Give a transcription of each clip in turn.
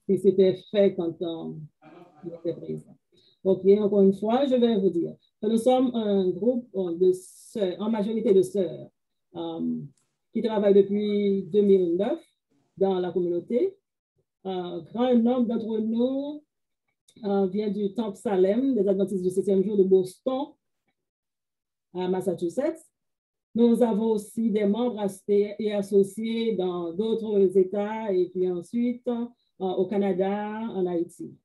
si c'était fait quand il était présent. OK, encore une fois, je vais vous dire que nous sommes un groupe de sœurs, en majorité de sœurs, qui travaillent depuis 2009 dans la communauté. Un grand nombre d'entre nous vient du Temple Salem, des Adventistes du 7e jour de Boston, à Massachusetts. Nous avons aussi des membres et associés dans d'autres États et puis ensuite au Canada, en Haïti.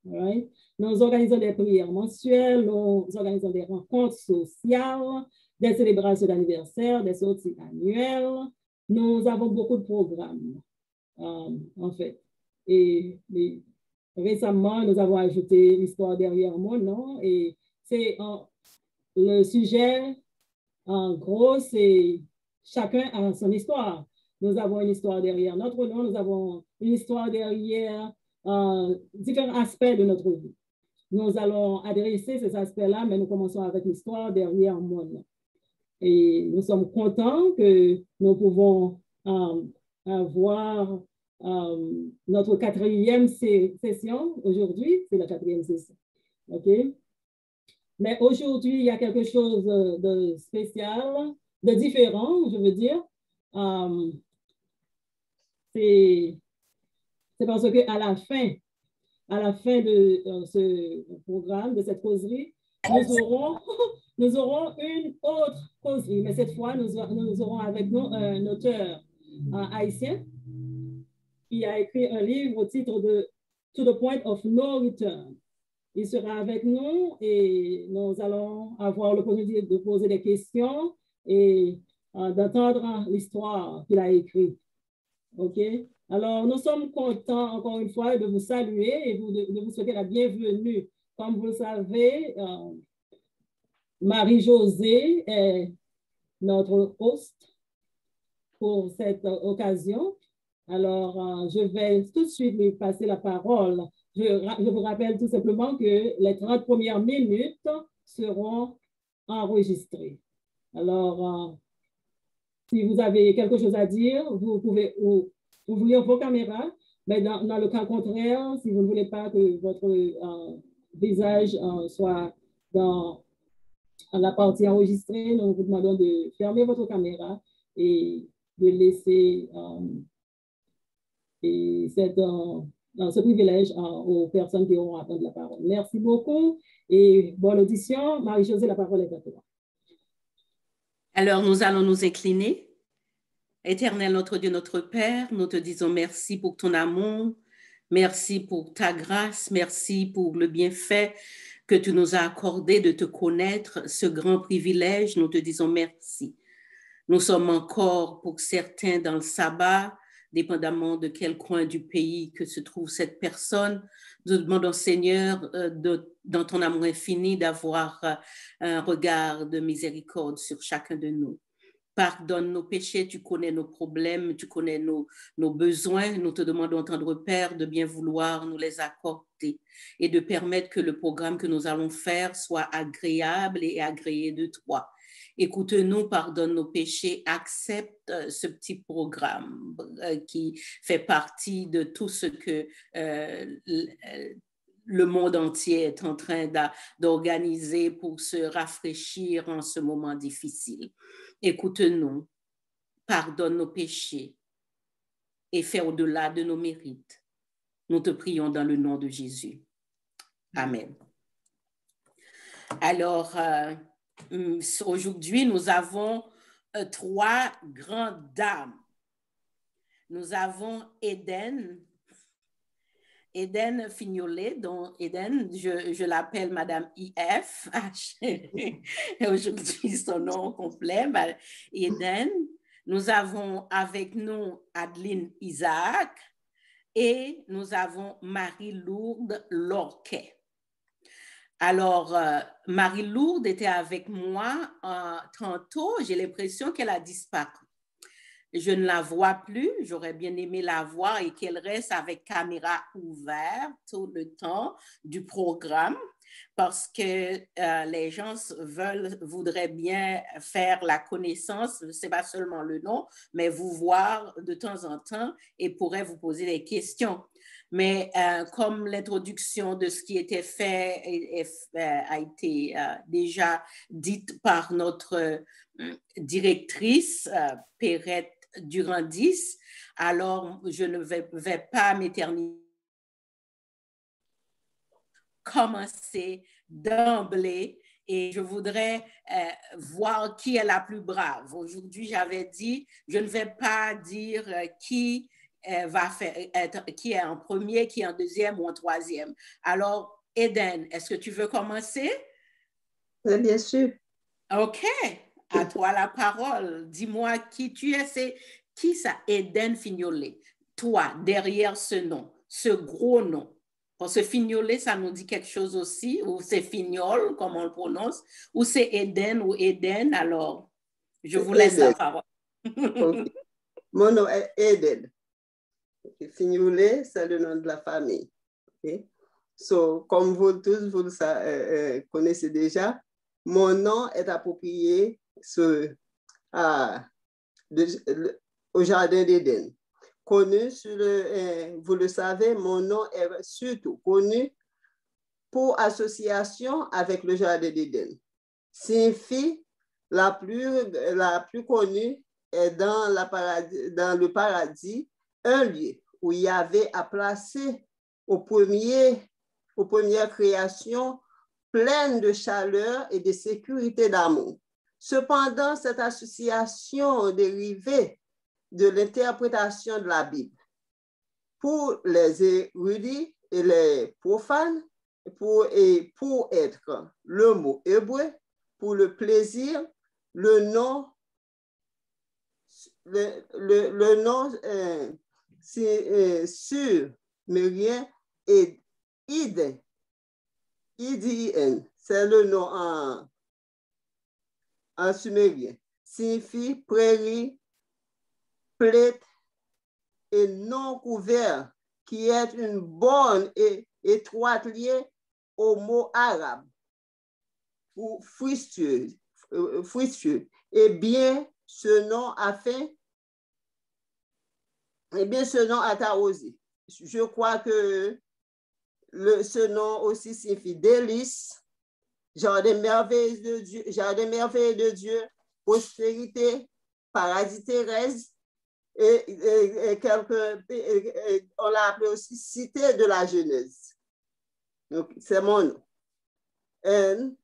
Right? Nous organisons des prières mensuelles, nous organisons des rencontres sociales, des célébrations d'anniversaire, des sorties annuelles. Nous avons beaucoup de programmes, en fait. Et récemment, nous avons ajouté l'histoire derrière mon nom et c'est le sujet. En gros, c'est chacun a son histoire. Nous avons une histoire derrière notre nom, nous avons une histoire derrière différents aspects de notre vie. Nous allons adresser ces aspects-là, mais nous commençons avec l'histoire derrière mon nom. Et nous sommes contents que nous pouvons avoir notre 4e session aujourd'hui. C'est la 4e session. OK? Mais aujourd'hui, il y a quelque chose de spécial, de différent, je veux dire. C'est parce qu'à la fin de ce programme, de cette causerie, nous aurons une autre causerie. Mais cette fois, nous aurons avec nous un auteur haïtien qui a écrit un livre au titre de To the Point of No Return. Il sera avec nous et nous allons avoir l'opportunité de poser des questions et d'entendre l'histoire qu'il a écrite. OK? Alors, nous sommes contents, encore une fois, de vous saluer et de vous souhaiter la bienvenue. Comme vous le savez, Marie-Josée est notre host pour cette occasion. Alors, je vais tout de suite lui passer la parole. Je vous rappelle tout simplement que les 30 premières minutes seront enregistrées. Alors, si vous avez quelque chose à dire, vous pouvez ouvrir vos caméras, mais dans le cas contraire, si vous ne voulez pas que votre visage soit dans la partie enregistrée, nous vous demandons de fermer votre caméra et de laisser ce privilège aux personnes qui auront à prendre la parole. Merci beaucoup et bonne audition. Marie-Josée, la parole est à toi. Alors, nous allons nous incliner. Éternel, notre Dieu, notre Père, nous te disons merci pour ton amour, merci pour ta grâce, merci pour le bienfait que tu nous as accordé de te connaître, ce grand privilège, nous te disons merci. Nous sommes encore, pour certains, dans le sabbat, dépendamment de quel coin du pays que se trouve cette personne. Nous demandons, Seigneur, dans ton amour infini, d'avoir un regard de miséricorde sur chacun de nous. Pardonne nos péchés, tu connais nos problèmes, tu connais nos besoins. Nous te demandons, tendre Père, de bien vouloir nous les accorder et de permettre que le programme que nous allons faire soit agréable et agréé de toi. Écoute-nous, pardonne nos péchés, accepte ce petit programme qui fait partie de tout ce que le monde entier est en train d'organiser pour se rafraîchir en ce moment difficile. Écoute-nous, pardonne nos péchés et fais au-delà de nos mérites. Nous te prions dans le nom de Jésus. Amen. Alors, aujourd'hui, nous avons 3 grandes dames. Nous avons Eden Fignolet, dont Eden, je l'appelle Madame IF. Aujourd'hui, son nom complet, Eden. Nous avons avec nous Adeline Isaac et nous avons Marie-Lourdes Lorquet. Alors, Marie-Lourdes était avec moi tantôt. J'ai l'impression qu'elle a disparu. Je ne la vois plus. J'aurais bien aimé la voir et qu'elle reste avec caméra ouverte tout le temps du programme. parce que les gens voudraient bien faire la connaissance, c'est pas seulement le nom, mais vous voir de temps en temps et pourraient vous poser des questions. Mais comme l'introduction de ce qui était fait a été déjà dite par notre directrice, Perrette Durandis, alors je ne vais pas m'éterniser. Commencer d'emblée et je voudrais voir qui est la plus brave. Aujourd'hui, j'avais dit, je ne vais pas dire qui va faire, qui est en premier, qui est en deuxième ou en troisième. Alors, Eden, est-ce que tu veux commencer? Oui, bien sûr. OK, à toi la parole. Dis-moi qui tu es, c'est qui ça, Eden Fignolet? Toi, derrière ce nom, ce gros nom. Parce que Fignolet, ça nous dit quelque chose aussi, ou c'est Fignol, comme on le prononce, ou c'est Eden ou Eden. Alors, je vous laisse la parole. Okay. Mon nom est Eden. Okay. Fignolet, c'est le nom de la famille. Okay. So, comme vous tous, vous le connaissez déjà, mon nom est approprié au Jardin d'Éden. Connu sur vous le savez, mon nom est surtout connu pour association avec le Jardin d'Éden. Signifie la plus connue est dans le paradis, un lieu où Yahvé a placé aux premières créations pleine de chaleur et de sécurité d'amour. Cependant, cette association dérivée de l'interprétation de la Bible. Pour les érudits et les profanes, pour être le mot hébreu, pour le plaisir, le nom sumérien est Iden. IDN, c'est le nom en sumérien, signifie prairie, plate et non couvert, qui est une bonne et étroite liée au mot arabe ou fructueux. Et bien ce nom a arrosé. Je crois que ce nom aussi signifie délice, jardin merveilleux de Dieu, prospérité, paradis terrestre, et on l'a appelé aussi cité de la Genèse. Donc, c'est mon nom. And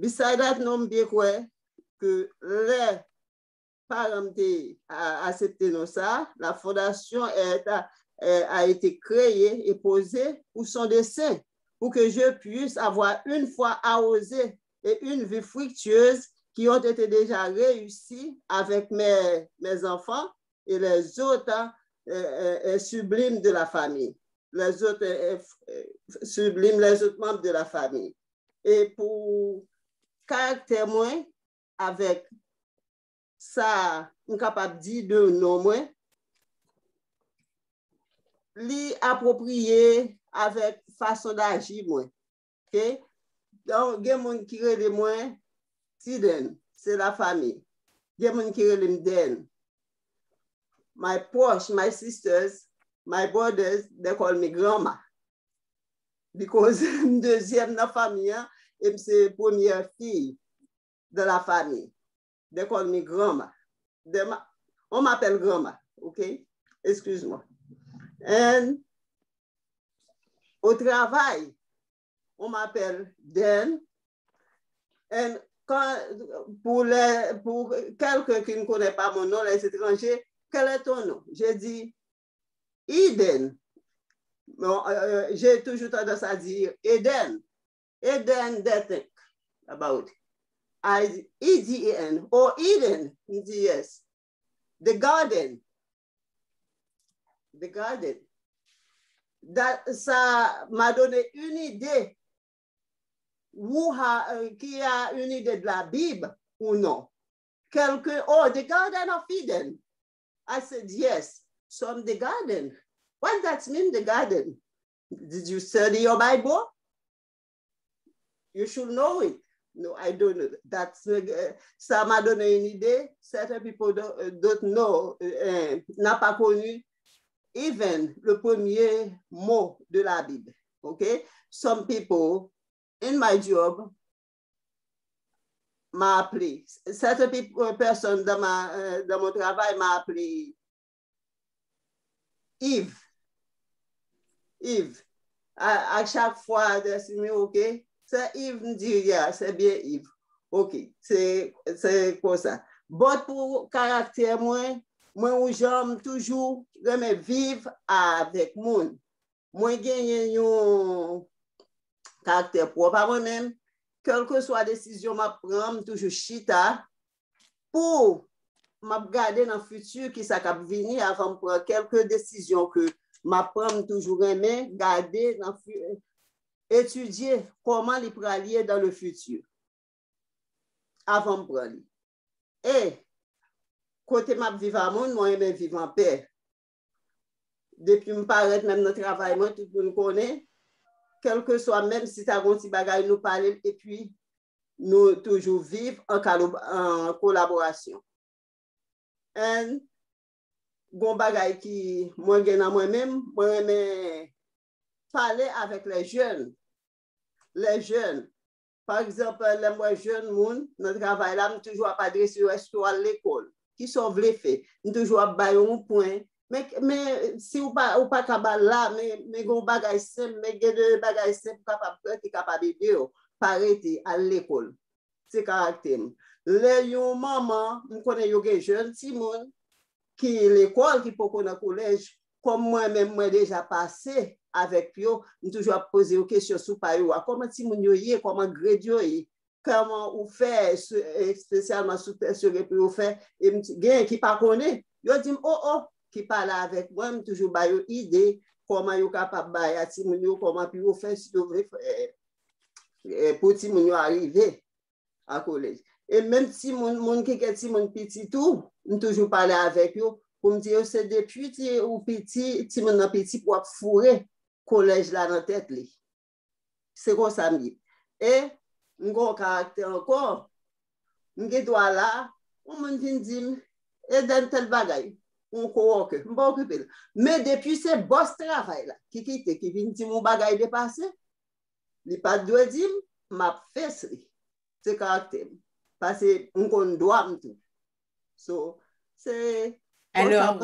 beside that, nom bien quoi que les parents ont accepté ça, la fondation a été créée et posée pour son dessein, pour que je puisse avoir une foi arrosée et une vie fructueuse qui ont été déjà réussies avec mes enfants et les autres sublimes de la famille, les autres sublimes, les autres membres de la famille. Et pour caractère moins, avec ça, on est capable de dire de nom moins, li approprié avec façon d'agir moins. OK? Donc, il y a des gens qui relèvent moins, c'est la famille. Il y a des gens qui relèvent den. My Porsche, my sisters, my brothers, they call me grandma. Because deuxième dans la famille, et c'est première fille de la famille. They call me grandma. On m'appelle grandma, OK? Excuse-moi. Et au travail, on m'appelle Den. Et pour quelqu'un qui ne connaît pas mon nom, les étrangers, quel est ton nom? J'ai dit Eden. Bon, j'ai toujours tendance à dire Eden. Eden, they think about it. E-D-E-N. Oh, Eden. Yes. The garden. The garden. Ça m'a donné une idée qui a une idée de la Bible ou non. Quelqu'un, oh, the garden of Eden. I said, yes, some the garden What does that mean, the garden? Did you study your Bible? You should know it. No, I don't know. That's ça m'a donné une idée. Certain people don't know, n'a pas connu even le premier mot de la Bible. Okay? Some people in my job m'a appelé. Certaines personnes dans mon travail m'a appelé Yves. Yves. À chaque fois, c'est OK. C'est Yves me dit, c'est bien Yves. OK, c'est comme ça. Bon, pour caractère, moi j'aime toujours vivre avec monde. Moi, j'ai un caractère propre à moi-même. Quelle que soit la décision que je prends, toujours chita pour me garder dans le futur qui ça va venir avant de prendre quelques décisions que je prends toujours aimer, garder dans étudier comment les prendre dans le futur avant de prendre. Et côté ma vivre à monde, moi je vivre en paix. Depuis me paraître même notre travail, moi tout le monde connaît. Quel que soit, même si tu as un petit bagage, nous parler et puis nous toujours vivre en collaboration. Et bon bagage qui moi gagne moi-même, moi parler avec les jeunes. Les jeunes. Par exemple, les moi jeunes monde, notre travail là, nous toujours pas adresser à l'école. Qui sauve les faits. Nous toujours à bailler un point. Mais si ou pas capable là, mais gon bagay simple, mais de bagay simple capable d'aider parler à l'école. C'est caractère. Les yon maman, me connais yo gen jeune ti moun qui l'école qui peut connait collège comme moi-même moi déjà passé avec yo, me toujours poser des questions sur pa yo, comment ti moun yo yé, comment grade yo yé, comment ou fait spécialement sur le fait et gen qui pas connaît, yo dit oh qui parle avec moi, je toujours une idée comment vous capable de faire, comment vous faire si vous voulez pour que vous arriver à collège. Et même si mon qui est mon petit tout, je toujours parler avec eux pour me dire c'est depuis ou petit, mon petit pour fourrer collège là dans tête li. C'est comme ça me. Et mon caractère encore, mon doit là, on me dit et dans tel bagaille. On co-worker, mais depuis ce boss travail là, qui vient dire mon bagage dépassé, il pas de dire m'a fait c'est caractère parce que on doit me tout. So c'est alors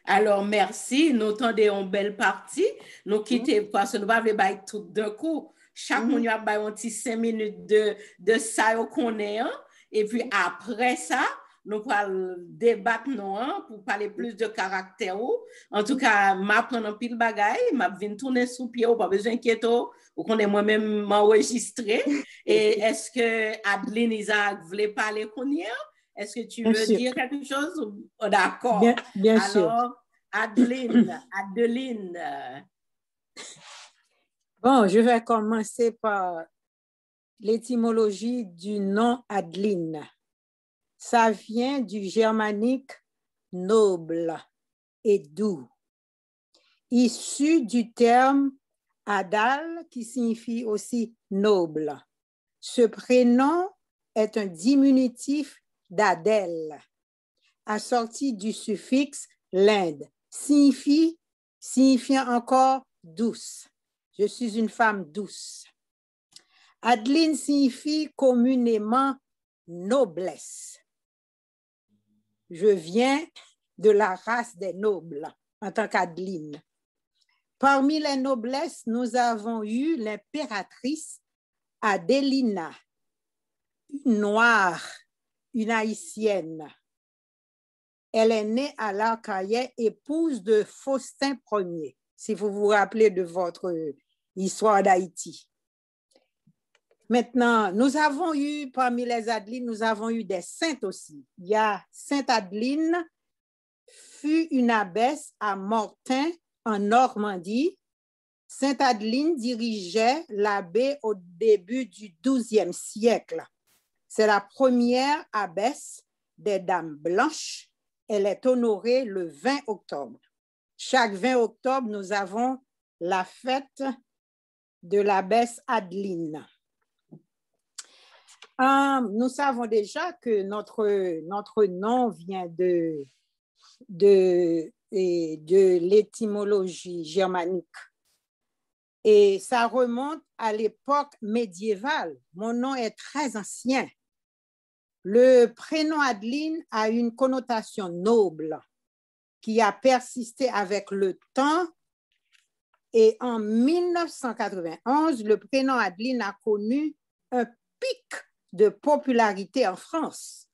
alors merci, nous tendons une belle partie, nous quittons parce que nous va pas tout d'un coup. Chaque monde a un petit 5 minutes de ça qu'on est et puis après ça nous allons débattre pour parler plus de caractère. En tout cas, je prends un pile bagaille, je viens tourner sous pied, pas besoin d'inquiéter, ou qu'on est moi-même enregistré. Et est-ce que Adeline Isaac voulait parler qu'on y est? Est-ce que tu veux dire quelque chose? Oh, d'accord. Bien sûr. Alors, Adeline. Bon, je vais commencer par l'étymologie du nom Adeline. Ça vient du germanique noble et doux, issu du terme Adal qui signifie aussi noble. Ce prénom est un diminutif d'Adèle, assorti du suffixe linde, signifiant encore douce. Je suis une femme douce. Adeline signifie communément noblesse. Je viens de la race des nobles en tant qu'Adeline. Parmi les noblesses, nous avons eu l'impératrice Adelina, une noire, une haïtienne. Elle est née à l'Arcaïe, épouse de Faustin Ier, si vous vous rappelez de votre histoire d'Haïti. Maintenant, nous avons eu, parmi les Adelines, nous avons eu des saintes aussi. Il y a Sainte Adeline, fut une abbesse à Mortain, en Normandie. Sainte Adeline dirigeait l'abbé au début du XIIe siècle. C'est la première abbesse des Dames Blanches. Elle est honorée le 20 octobre. chaque 20 octobre, nous avons la fête de l'abbesse Adeline. Nous savons déjà que notre nom vient de l'étymologie germanique. Et ça remonte à l'époque médiévale. Mon nom est très ancien. Le prénom Adeline a une connotation noble qui a persisté avec le temps. Et en 1991, le prénom Adeline a connu un pic de popularité en France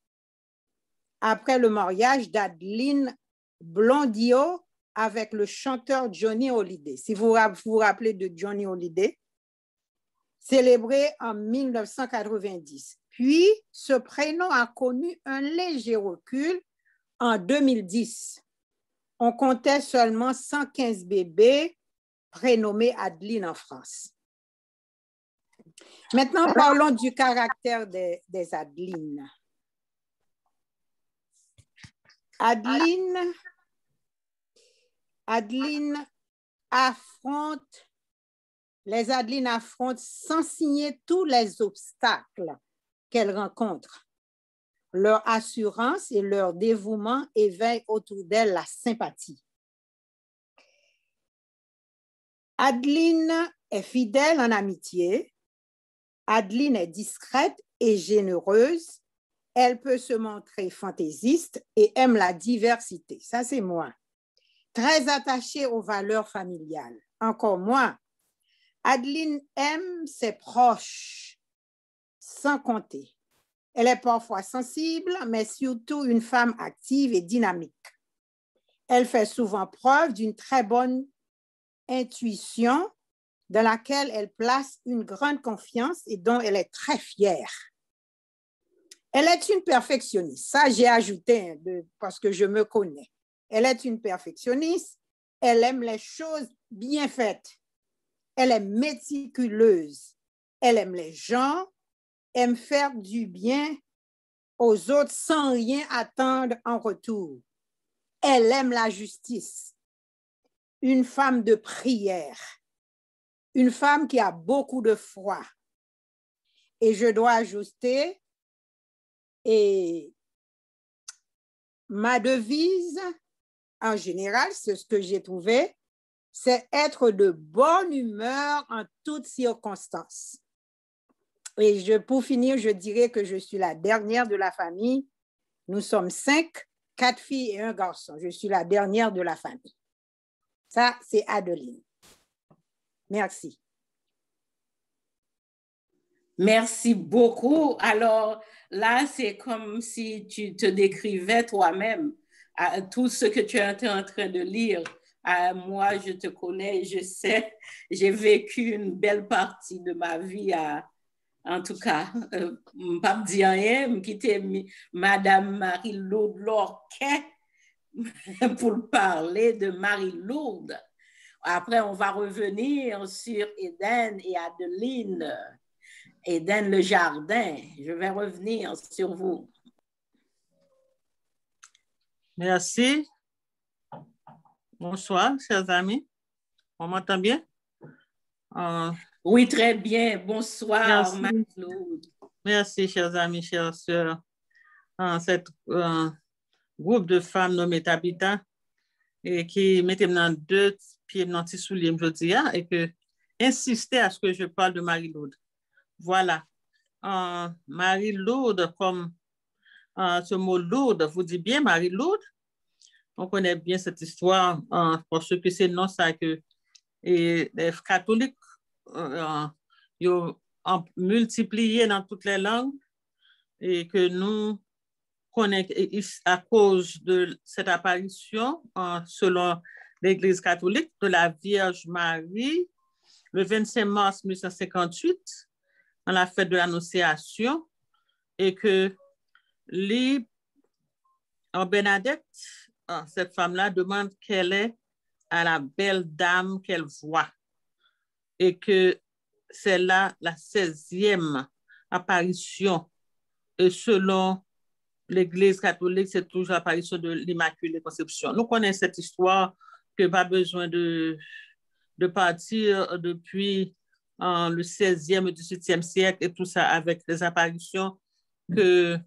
après le mariage d'Adeline Blondiot avec le chanteur Johnny Hallyday. Si vous vous rappelez de Johnny Hallyday, célébré en 1990. Puis, ce prénom a connu un léger recul en 2010. On comptait seulement 115 bébés prénommés Adeline en France. Maintenant, parlons du caractère des Adelines. Les Adelines affrontent sans signer tous les obstacles qu'elles rencontrent. Leur assurance et leur dévouement éveillent autour d'elles la sympathie. Adeline est fidèle en amitié. Adeline est discrète et généreuse. Elle peut se montrer fantaisiste et aime la diversité. Ça, c'est moi. Très attachée aux valeurs familiales. Encore moi. Adeline aime ses proches, sans compter. Elle est parfois sensible, mais surtout une femme active et dynamique. Elle fait souvent preuve d'une très bonne intuition dans laquelle elle place une grande confiance et dont elle est très fière. Elle est une perfectionniste. Ça, j'ai ajouté parce que je me connais. Elle est une perfectionniste. Elle aime les choses bien faites. Elle est méticuleuse. Elle aime les gens, aime faire du bien aux autres sans rien attendre en retour. Elle aime la justice. Une femme de prière. Une femme qui a beaucoup de foi. Et je dois ajouter, et ma devise, en général, c'est ce que j'ai trouvé, c'est être de bonne humeur en toutes circonstances. Et pour finir, je dirais que je suis la dernière de la famille. Nous sommes 5, 4 filles et un garçon. Je suis la dernière de la famille. Ça, c'est Adeline. Merci. Merci beaucoup. Alors là, c'est comme si tu te décrivais toi-même. Tout ce que tu es en train de lire, moi, je te connais, je sais, j'ai vécu une belle partie de ma vie en tout cas, pas me dire rien, quitter Madame Marie-Lourde Lorquet pour parler de Marie-Lourde. Après, on va revenir sur Eden et Adeline. Eden Le Jardin. Je vais revenir sur vous. Merci. Bonsoir, chers amis. On m'entend bien? Oui, très bien. Bonsoir, Marie-Lourde. Merci, chers amis, chères sœurs. Cet groupe de femmes nommé Tabitha et qui mettait dans 2 pieds dans petit soulier, je dis, et que insistait à ce que je parle de Marie-Lourde. Voilà. Marie-Lourde, comme ce mot lourde vous dit bien, Marie-Lourde. On connaît bien cette histoire parce que c'est non ça que les catholiques ont multiplié dans toutes les langues et que nous connaissons à cause de cette apparition selon l'Église catholique de la Vierge Marie le 25 mars 1958 dans la fête de l'Annonciation et que Bernadette, cette femme-là, demande quelle est à la belle dame qu'elle voit et que c'est là la 16e apparition et selon l'Église catholique, c'est toujours l'apparition de l'Immaculée Conception. Nous connaissons cette histoire que pas besoin de partir depuis le 16e et 18e siècle et tout ça avec les apparitions que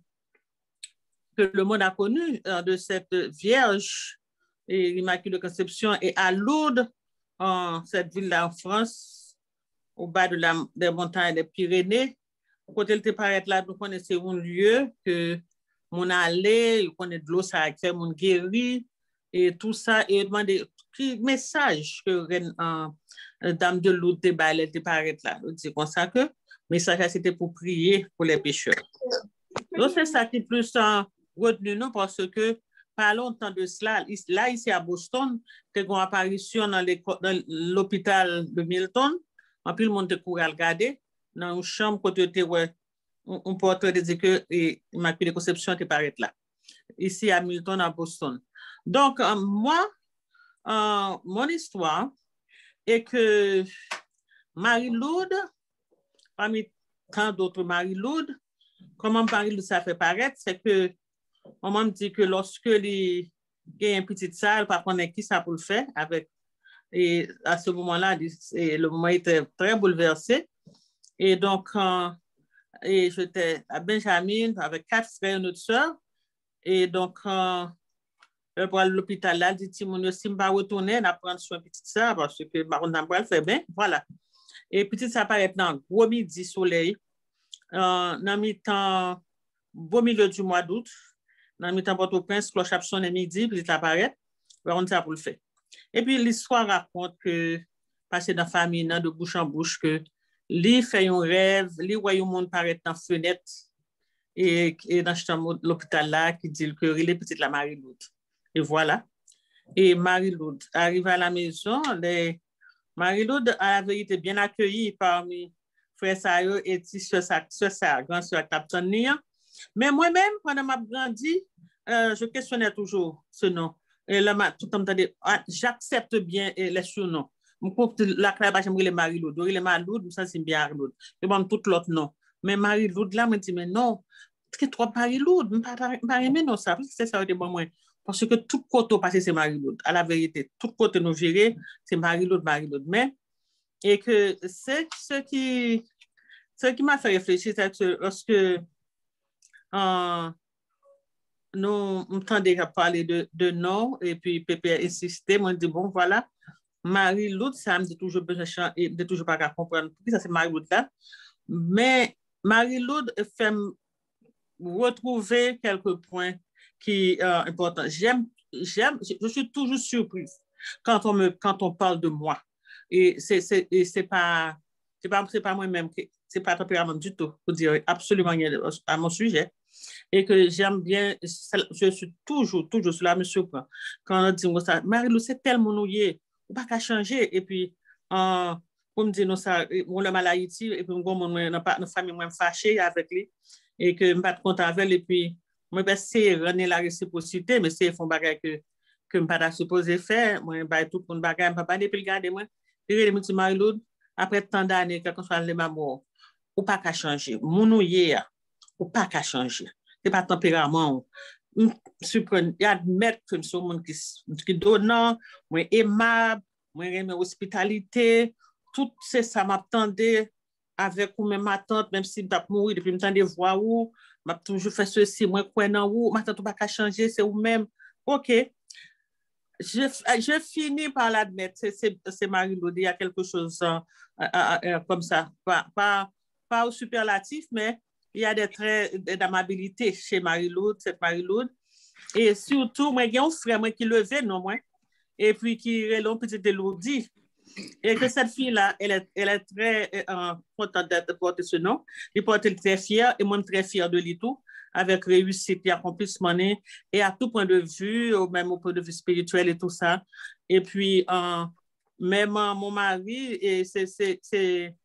le monde a connues de cette Vierge et l'Immaculée Conception. Et à Lourdes, cette ville-là en France, au bas des montagnes des Pyrénées, quand elle te paraît là, nous connaissons un lieu que mon allé, on connaît de l'eau, ça a fait mon guéri, et tout ça, et demander quel message que Dame de Lourdes te paraît là. C'est comme ça que le message, c'était pour prier pour les pécheurs. Donc, c'est ça qui est plus retenu, nous, parce que pas longtemps de cela, là, ici à Boston, il y a une apparition dans l'hôpital de Milton, en plus, le monde court à regarder, dans une chambre, côté on portrait de dire que l'Immaculée Conception te paraît là, ici à Milton, à Boston. Donc, moi, mon histoire est que Marie-Lourdes, parmi tant d'autres Marie-Lourdes, comment Marie-Lourdes ça fait paraître, c'est que maman me dit que lorsque il y a une petite salle, par contre, qui ça pour le faire avec, et à ce moment-là, le moment était très bouleversé. Et donc, et j'étais à Benjamin avec 4 frères et une autre soeur. Et donc, pour aller à l'hôpital là, dit Timon, si je ne vais pas retourner, on va prendre soin de petite soeur parce que on n'a le fait bien. Voilà. Et petite soeur apparaît dans le gros midi soleil, dans le mi-temps, beau milieu du mois d'août, dans le mi-temps Port-au-Prince, cloche à sonner midi, puis il apparaît, on ça pour le faire. Et puis l'histoire raconte que, passé dans la famille, de bouche en bouche, que lui fait un rêve, lui voit un monde paraître dans la fenêtre et dans l'hôpital là qui dit que il est petite la Marie-Lourdes. Et voilà. Et Marie-Lourdes arrive à la maison, Marie-Lourdes a la vérité bien accueillie parmi frère Sayo et soeur sa grand soeur Captain Nia. Mais moi-même, pendant ma grandi, je questionnais toujours ce nom. Et là, tout le temps, j'accepte bien les surnoms. La classe, j'aimerais les Marie-Lourdes. Les Marie-Lourdes, ça, c'est bien Marie-Lourdes. Je vais tout l'autre nom. Mais Marie-Lourdes, là, je me dis, mais non, c'est trop Marie-Lourdes. Je ne pas aimer non ça. C'est ça, c'est bon, moi. Parce que tout côté passé, c'est Marie-Lourdes. À la vérité, tout côté nous gérer, c'est Marie-Lourdes, Marie-Lourdes. Mais, et que c'est ce qui m'a fait réfléchir, c'est que lorsque nous entendons parler de nom, et puis Pépé a insisté, moi, je dis, bon, voilà, Marie-Lourdes, ça me dit toujours besoin de toujours pas comprendre. Ça, c'est Marie-Lourdes là. Mais Marie-Lourdes fait retrouver quelques points qui sont importants. Je suis toujours surprise quand on parle de moi. Et c'est pas moi-même, c'est pas tempérament du tout, pour dire absolument rien à mon sujet. Et que j'aime bien, je suis toujours, cela me surprend. Quand on dit ça, Marie-Lourdes, c'est tellement nouillé, on ne peut pas changer. Et puis, pour me dire, non, ça, on l'a mal à Haïti, et puis, notre famille, moi, fâchée avec lui, et que je ne suis pas content avec elle, et puis, moi, c'est rendre la réciprocité, mais c'est un bagage que je ne suis pas supposé faire. Moi, je tout pour le bagage, je ne peux pas depuis regarder moi. Et les petits Marie-Lourdes, après tant d'années, quand on soit les mamans, on ne peut pas changer. Mon nouillé, on ne peut pas changer. Ce n'est pas tempérament. Je admettre que nous sommes qui donnant, moi aimable, moi aimé hospitalité, tout ça m'attendait avec ou même ma tante, même si je suis mourir depuis me de voir où, m'a toujours fait ceci, moi quoi dans où, ma tante pas changer, c'est ou même. OK. Je finis par l'admettre, c'est Marie-Lourdes, il y a quelque chose comme ça, pas au superlatif, mais il y a des traits d'amabilité chez Marie-Lourdes, cette Marie-Lourdes. Et surtout, moi, il y a un frère qui levait, non, moi, et puis qui est là, petite Elodie. Et que cette fille-là, elle est très contente de porter ce nom. Elle porte très fière, et moi, très fière de lui tout, avec réussite et accomplissement, et à tout point de vue, même au point de vue spirituel et tout ça. Et puis, même mon mari, c'est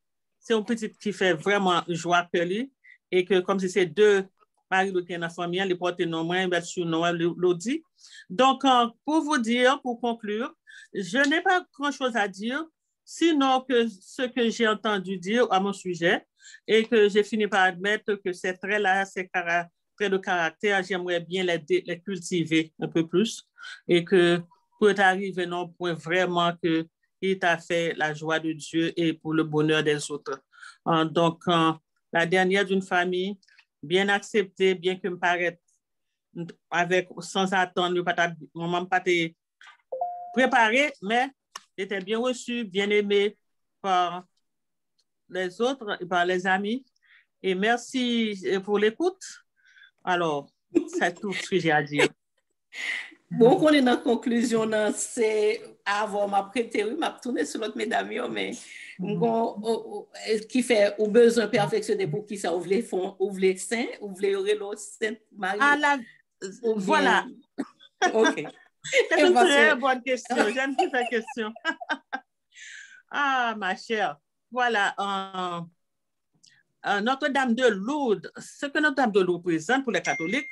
une petite qui fait vraiment joie que lui. Et que comme si c'est deux Marie-Lourdes qui est dans la famille, les portent non moins, bien sûr, non, l'audit. Donc, pour vous dire, pour conclure, je n'ai pas grand-chose à dire, sinon que ce que j'ai entendu dire à mon sujet et que j'ai fini par admettre que ces traits-là, ces traits de caractère, j'aimerais bien les cultiver un peu plus et que pour t'arriver à un point vraiment que il t'a fait la joie de Dieu et pour le bonheur des autres. Donc, la dernière d'une famille, bien acceptée, bien que me paraisse avec, sans attendre, maman pas te préparé, mais était bien reçu, bien aimé par les autres et par les amis. Et merci pour l'écoute. Alors, c'est tout ce que j'ai à dire. Bon, qu'on est dans la conclusion, c'est avant ma prêté, oui, m'a tourné sur l'autre mesdames, mais qui fait au besoin perfectionner pour qui ça ouvre les fonds, ouvre les seins, ouvre les oreilles, Sainte Marie. Voilà. OK. C'est une très bonne question. J'aime bien cette question. Ah, ma chère. Voilà. Notre-Dame de Lourdes, ce que Notre-Dame de Lourdes présente pour les catholiques,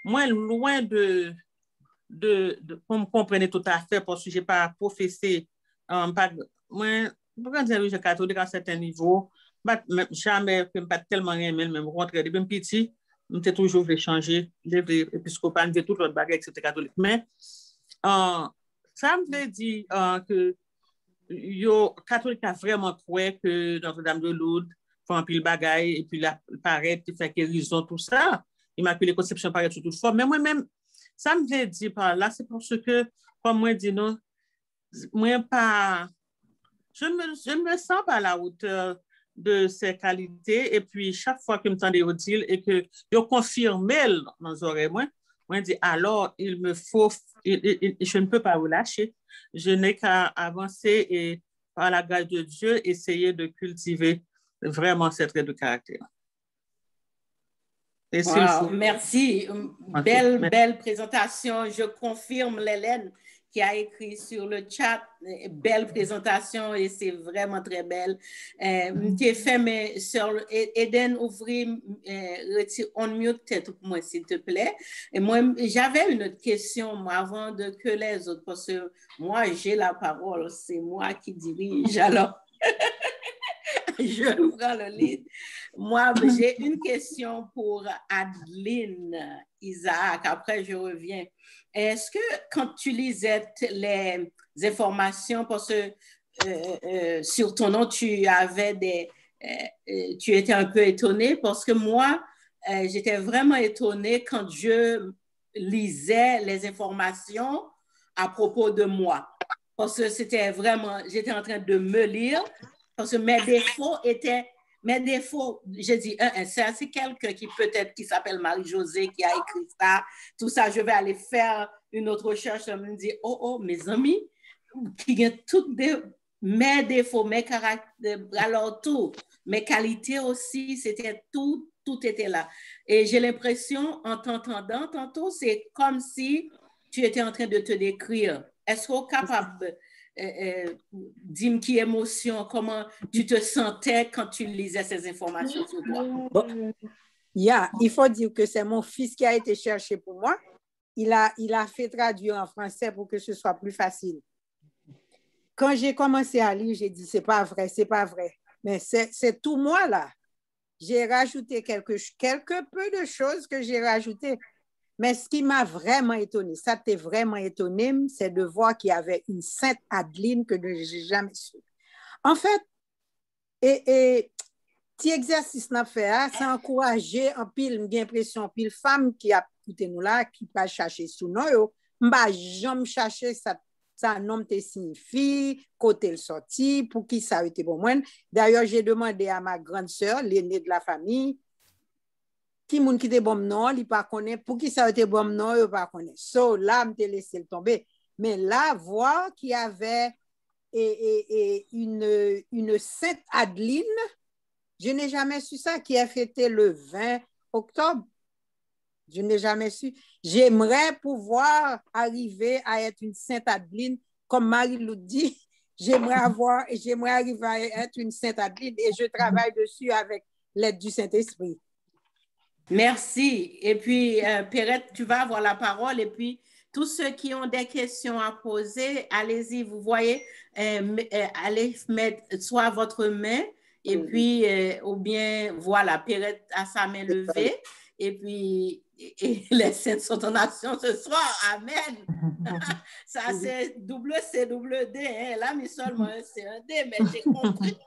moins loin de pour me comprendre tout à fait, parce que je n'ai pas professé, moi, je suis catholique à un certain niveau, jamais, je pas tellement aimé, même rentrer depuis petit, je toujours voulu changer, l'épiscopat, tout l'autre bagage, etc. catholique. Mais ça me veut dire que les catholiques a vraiment cru que Notre-Dame de Lourdes fait un pile bagaille et puis la paraît, qui fait guérison, tout ça. Immaculée Conception paraît sous toute forme. Mais moi-même, ça me veut dire par là, c'est parce que, comme moi dis non, moi pas, je me sens pas à la hauteur de ses qualités. Et puis, chaque fois que je me tendais au dire et que je confirme dans les oreilles, moi dis alors, il me faut, je ne peux pas vous lâcher. Je n'ai qu'à avancer et, par la grâce de Dieu, essayer de cultiver vraiment cette trait de caractère. Wow, merci. Belle présentation. Je confirme l'Hélène qui a écrit sur le chat. Belle présentation et c'est vraiment très belle. Qui fait, mais sur Eden, ouvrir, on mute tête pour moi, s'il te plaît. Et moi, j'avais une autre question moi, avant de que les autres, parce que moi, j'ai la parole, c'est moi qui dirige. Alors, je prends le lead. Moi, j'ai une question pour Adeline Isaac. Après, je reviens. Est-ce que quand tu lisais les informations, parce que sur ton nom, tu avais tu étais un peu étonnée parce que moi, j'étais vraiment étonnée quand je lisais les informations à propos de moi. Parce que c'était vraiment, j'étais en train de me lire. Parce que mes défauts, je dis, c'est quelqu'un qui peut-être qui s'appelle Marie-Josée qui a écrit ça, tout ça, je vais aller faire une autre recherche, je me dis, oh, mes amis, qui ont tous mes défauts, mes caractères, alors tout, mes qualités aussi, c'était tout était là. Et j'ai l'impression, en t'entendant tantôt, c'est comme si tu étais en train de te décrire. Est-ce qu'on est capable dis-moi qui émotion, comment tu te sentais quand tu lisais ces informations sur toi? Bon. Il faut dire que c'est mon fils qui a été cherché pour moi. Il a fait traduire en français pour que ce soit plus facile. Quand j'ai commencé à lire, j'ai dit, c'est pas vrai. Mais c'est tout moi là. J'ai rajouté quelques peu de choses que j'ai rajoutées. Mais ce qui m'a vraiment étonnée, ça t'est vraiment étonné, c'est de voir qu'il y avait une Sainte Adeline que je n'ai jamais su. En fait, et petit exercice n'a fait, ça encourager en pile, j'ai l'impression, pile femme qui a écouté nous là, qui va chercher sous nous, m'a jamais cherché ça nom te signifie, côté le sorti, pour qui ça a été pour moi. D'ailleurs, j'ai demandé à ma grande sœur, l'aînée de la famille, qui moun qui te bon non, il pas connaît pour qui ça a été bon non, il pas connaît. So là, me te laissé tomber. Mais là, voir qu'il y avait une Sainte Adeline, je n'ai jamais su ça, qui a fêté le 20 octobre. Je n'ai jamais su. J'aimerais pouvoir arriver à être une Sainte Adeline, comme Marie-Lou dit. J'aimerais arriver à être une Sainte Adeline et je travaille dessus avec l'aide du Saint-Esprit. Merci. Et puis, Perrette, tu vas avoir la parole. Et puis, tous ceux qui ont des questions à poser, allez-y, vous voyez, allez mettre soit votre main, et puis, ou bien, voilà, Perrette a sa main levée. Et puis, et les saints sont en action ce soir. Amen. Ça, c'est double C, double D. Hein. Là, mais seulement un C, un D, mais j'ai compris.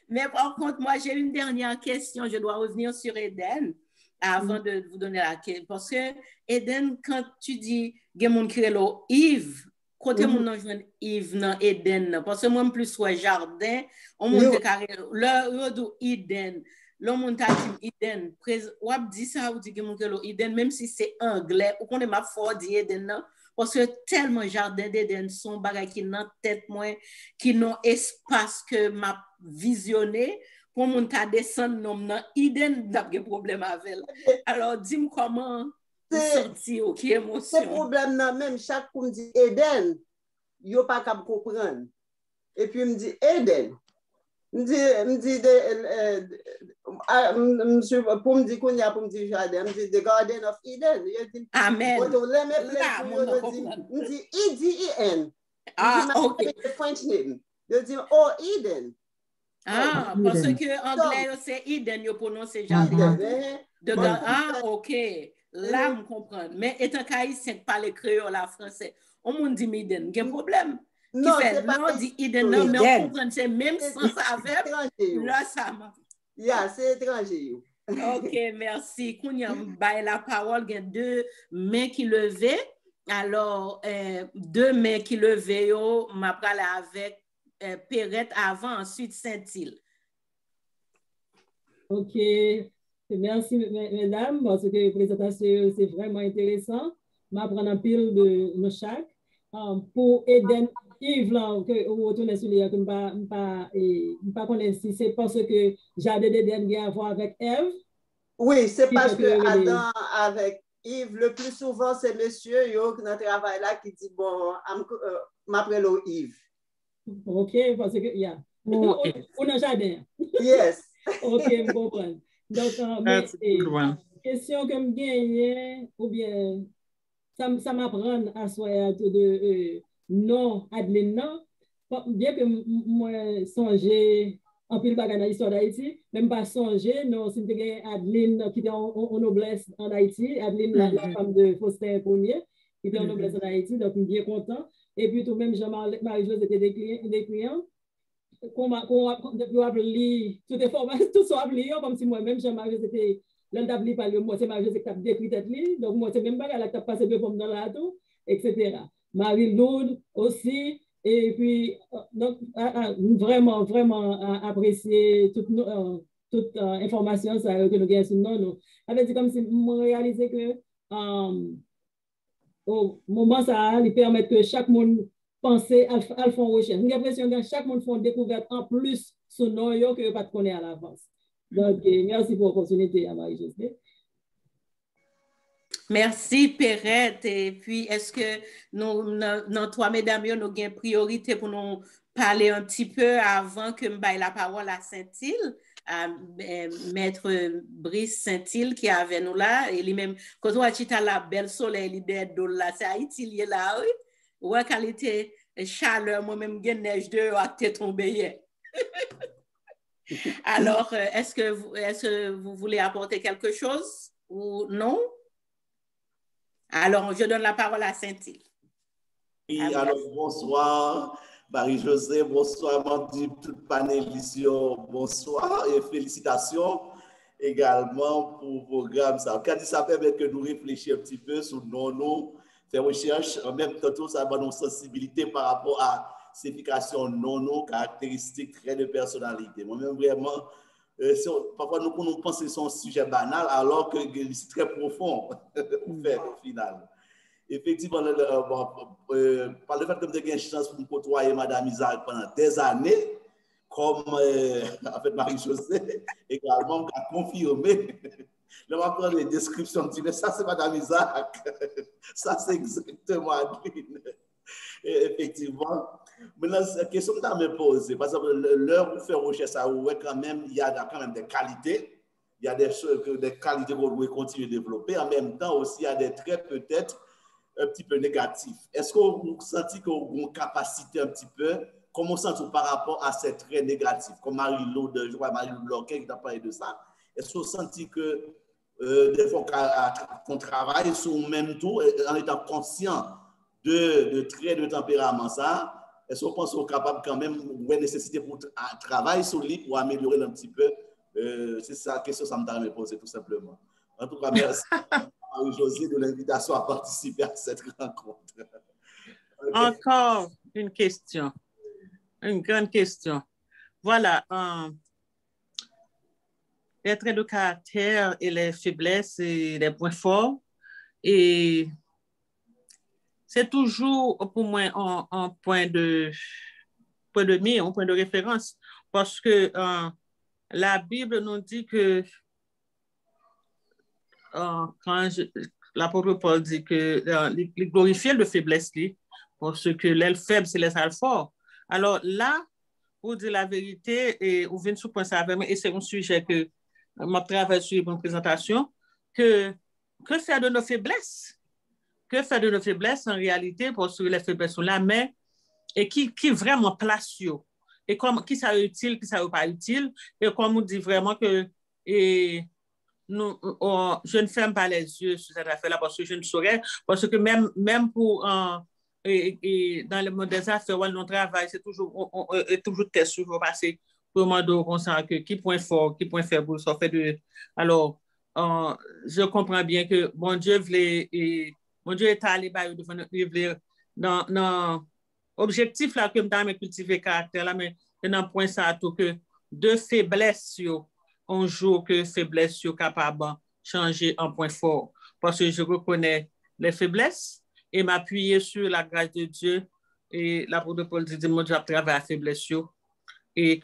Mais par contre, moi, j'ai une dernière question. Je dois revenir sur Eden avant de vous donner la question. Parce que Eden, quand tu dis « Gemon Kirelo Yves », côté mon nom, je veux Yves dans Eden. Parce que moi, plus soit jardin, on monte carré. Le do Eden. Le monde t'a dit Eden. Ou dit ça, ou dit Gemon Kirelo Eden, même si c'est anglais, ou qu'on est ma fort dit Eden, non? Parce que tellement jardin d'Eden sont bagages qui n'ont tête moins, qui n'ont espace que m'a visionné pour mon ta descendre non Eden n'a pas de problème avec. Alors dis-moi comment sentir OK émotion. Ce problème là même chaque fois me dit Eden, yo pas capable comprendre. Et puis me dit Eden. Me dit pour me dire qu'on y a pour me dire jardin, me dit the Garden of Eden. Amen. Me dit E-D-E-N. Ah, OK. French name. Je dis oh Eden. Ah, parce que anglais c'est Eden, yo prononce jardin. Ah, OK. Là, je comprends. Mais étant qu'haïtien parle créole à français, on me dit Eden, il y a un problème. Non, c'est pas non, dit Eden, non, mais on comprend, c'est même sans avec. Là, ça m'a. Yeah, c'est étranger. OK, merci. Kounya baille la parole, il y a deux mains qui levaient. Alors, deux mains qui levaient, m'a parlé avec Perrette avant, ensuite Saint-Île. OK. Merci, mesdames, parce que la présentation, c'est vraiment intéressant. Je vais prendre un pile de nos chaque. Pour Eden, Yves, là, que vous retournez sur les que je ne pas connais si c'est parce que Jardin d'Eden vient à voir avec Ève. Oui, c'est parce que Adam avec Yves, le plus souvent, c'est monsieur yo qui dans le travail là qui dit bon, m'appelle Yves. OK, parce que, yeah. On a jardin. Yes. OK, je comprends. Donc, question que je gagne, ou bien, ça m'apprend à soi de non, Adeline, non. Bien que moi, songer en pile bagarre dans l'histoire d'Haïti, même pas songer, non, si tu as Adeline qui était en noblesse en Haïti, Adeline, la femme de Faustin Ier, qui était en noblesse en Haïti, donc je suis bien content. Et puis, tout même, Jean-Marie-José était des clients. Tout soit appelé comme si moi-même Jean-Marie était l'endabli par le moi c'est Marie qui a décrit tête li donc moi c'est même pas elle a passé deux pommes dans la tout etc. Marie-Lourde aussi et puis donc vraiment apprécier toute information ça que nous gagnons sur nous avait dit comme si moi réaliser que au moment ça lui permet que chaque monde penser à faire recherche. J'ai l'impression que chaque monde fait une découverte en plus sur nous que vous ne connaissez à l'avance. Donc, merci pour l'opportunité à Marie-Josée. Merci, Perrette. Et puis, est-ce que nous, trois mesdames, nous avons une priorité pour nous parler un petit peu avant que je baille la parole à Saint-Île, à Maître Brice Saint-Île qui est avec nous là. Et lui-même, quand on a dit la belle soleil, l'idée de là, c'est Haïti, il est là, oui. Ouais, qualité chaleur, moi-même, il y a neige de à tête tombée. Alors, est-ce que vous voulez apporter quelque chose ou non? Alors, je donne la parole à Saint-Île. Oui, alors bonsoir, Marie-Josée, bonsoir, Mandy, toute panélistes, bonsoir et félicitations également pour le programme. Ça permet que nous réfléchissions un petit peu sur nos faire recherche, en même temps, ça va nos sensibilités par rapport à signification non caractéristiques, traits de personnalité. Moi-même, vraiment, parfois, nous pensons que c'est un sujet banal, alors que c'est très profond, au final. Effectivement, par le fait que j'ai eu une chance pour me côtoyer Mme Isaac pendant des années, comme en fait Marie-Josée, également, qui a confirmé. Là, on va prendre les descriptions, on dit, mais ça, c'est Mme Isaac. Ça, c'est exactement Adeline. Effectivement. Maintenant, la question que tu as me posée, par exemple, l'heure où faire recherche, ça, ouais, quand même, il y a quand même des qualités. Il y a des qualités qu'on doit continuer à développer. En même temps, aussi, il y a des traits peut-être un petit peu négatifs. Est-ce que vous sentez que vous avez une capacité un petit peu, comment vous sentez par rapport à ces traits négatifs, comme Marie-Lourde, je vois Marie-Lourde qui a parlé de ça. Est-ce que vous sentez que des fois qu'on travaille sur le même tour en étant conscient de traits de tempérament ça. Est-ce qu'on pense qu'on est capable quand même de nécessiter pour travailler sur lui pour améliorer un petit peu? C'est ça la question que ça me t'a posé tout simplement. En tout cas, merci Marie-Josée de l'invitation à participer à cette rencontre. Okay. Encore une question, une grande question. Voilà, les traits de caractère et les faiblesses et les points forts. Et c'est toujours pour moi un point de mire, un point de référence, parce que la Bible nous dit que quand l'apôtre Paul dit que il glorifie le faiblesse, parce que l'aile faible, c'est les ailes forts. Alors là, pour dire la vérité, et vous venez sur point ça avec moi, et c'est un sujet que je travaille sur une présentation, que faire de nos faiblesses? Que faire de nos faiblesses en réalité, parce que les faiblesses sont là, mais et qui vraiment place yo, et qui ça est utile, qui ça n'est pas utile, et comme on dit vraiment que je ne ferme pas les yeux sur cette affaire-là parce que je ne saurais, parce que même pour dans le monde des affaires, où on travaille, c'est toujours test, toujours passer pour moi de constat que qui point fort, qui point faible, ça fait de. Alors, je comprends bien que mon Dieu est allé dans objectif là que me cultiver caractère là, mais dans point ça tout que de faiblesse un jour que faiblesse sont capable de changer en point fort. Parce que je reconnais les faiblesses et m'appuyer sur la grâce de Dieu. Et l'apôtre Paul dit, moi, je travaille à la faiblesse. Et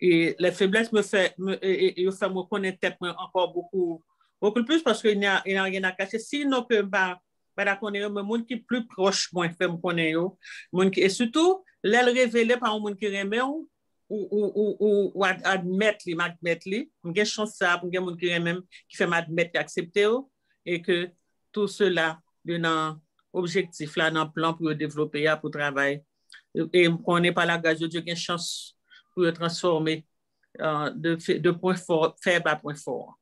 les faiblesses me fait me connaître encore beaucoup plus parce qu'il n'y a rien à cacher. Sinon, que je connais le monde qui est plus proche, moi, fait me connaître. Et surtout, les révéler par un monde qui remet ou admettre li, j'ai chance ça pour quelqu'un qui même qui fait m'admettre et accepter et que tout cela dans objectif là dans plan pour développer pour travailler et qu'on n'est pas la grâce de Dieu qui a chance pour transformer de point fort faible à point fort.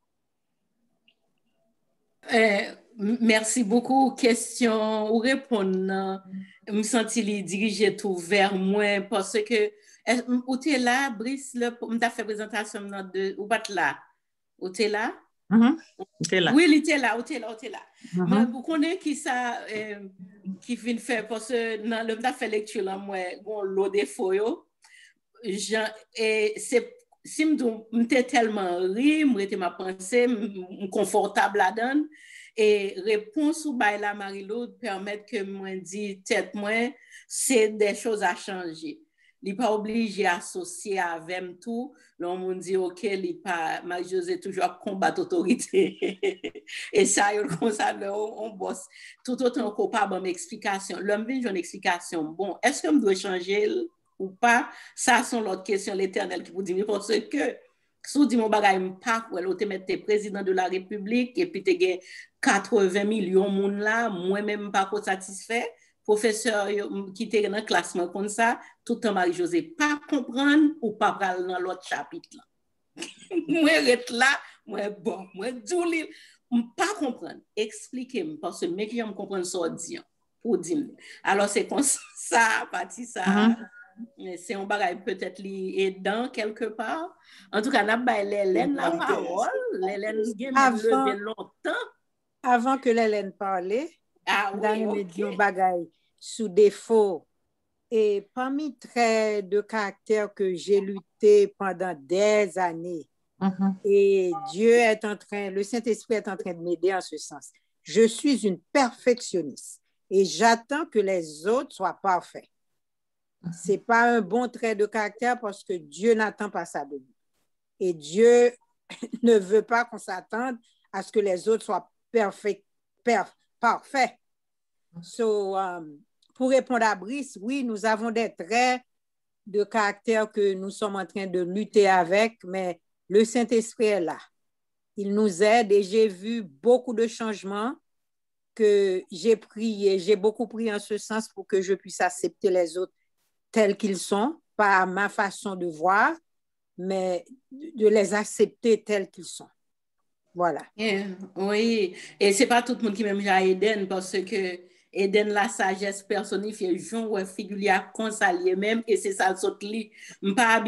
Merci beaucoup. Question ou répondre. Je me sens dirigé tout vers moi parce que où tu es là, Brice, on t'a fait présentation de ou pas là? Où tu es là? Là. Oui, il était là, où tu es là. Mais vous connaissez qui ça qui vient faire parce que dans le t'a fait lecture là moi bon lot de feuilles et c'est si m'était tellement ri, m'était ma pensée confortable là-dedans et réponse ou bail la Marie-Laude permettre que moi dit tête moi c'est des choses à changer. Il n'est pas obligé d'associer avec tout. L'on dit, OK, Marie-Josée toujours combattre l'autorité. Et ça, on bosse. Tout autant qu'on pas bonne explication. L'homme vient une explication. Bon, est-ce que je dois changer ou pas? Ça, c'est l'autre question, l'Éternel qui vous dit. Parce que, si vous dites mon bagage, pas, ou te mettre président de la République, et puis tu as 80 millions de monde là, moi-même pas satisfait. Professeur qui était dans le classement comme ça, tout le temps Marie-Josée pas comprendre ou pas parler dans l'autre chapitre là. Moi être là, moi bon, moi douli pas comprendre. Expliquez-moi parce que mec j'aime comprendre ça dit pour dire. Alors c'est comme ça, parti ça. C'est un bagage peut-être aidant quelque part. En tout cas, n'a pas Hélène la parole, Hélène game levé longtemps. Avant que Hélène parlait, dans les bagages sous défaut et parmi traits de caractère que j'ai lutté pendant des années et Dieu est en train, le Saint-Esprit est en train de m'aider en ce sens. Je suis une perfectionniste et j'attends que les autres soient parfaits. C'est pas un bon trait de caractère parce que Dieu n'attend pas ça de nous. Et Dieu ne veut pas qu'on s'attende à ce que les autres soient parfaits. So, pour répondre à Brice, oui, nous avons des traits de caractère que nous sommes en train de lutter avec, mais le Saint-Esprit est là. Il nous aide et j'ai vu beaucoup de changements que j'ai prié. J'ai beaucoup prié en ce sens pour que je puisse accepter les autres tels qu'ils sont, pas à ma façon de voir, mais de les accepter tels qu'ils sont. Voilà. Oui, et c'est pas tout le monde qui m'aime à Eden parce que Eden la sagesse personnifiée, Jean ou figure consalier même et c'est ça le saut li. M'pas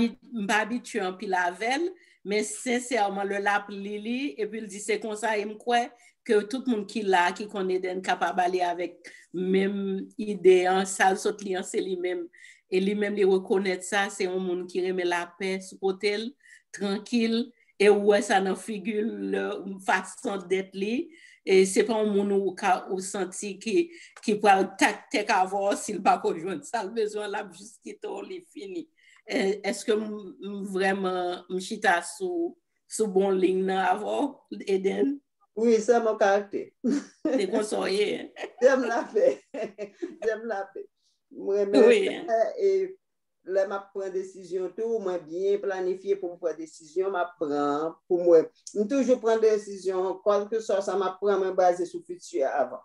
habitué en pile avec, mais sincèrement le lap lili et puis il dit c'est comme ça et m'croit que tout le monde qui là qui connaît Eden capable d'aller avec même idée en ça le saut li c'est lui-même et lui-même il reconnaître ça c'est un monde qui remet la paix sur hôtel tranquille. Et ouais, ça n'a figure une façon d'être li. Et c'est pas un monde où senti qui peut tac avoir s'il pas rejoindre ça. Le besoin là, juste qui est fini. Est-ce que vraiment, m'chita sous bon ligne avant, Eden? Oui, c'est mon caractère. C'est conseillé. J'aime la paix. J'aime la paix. Moi, oui. Et là, je prends décision tout, moi bien planifié pour prendre décision, je prends pour moi. Je toujours prendre décision, quoi que ce soit, ça m'apprend, me baser sur le futur avant.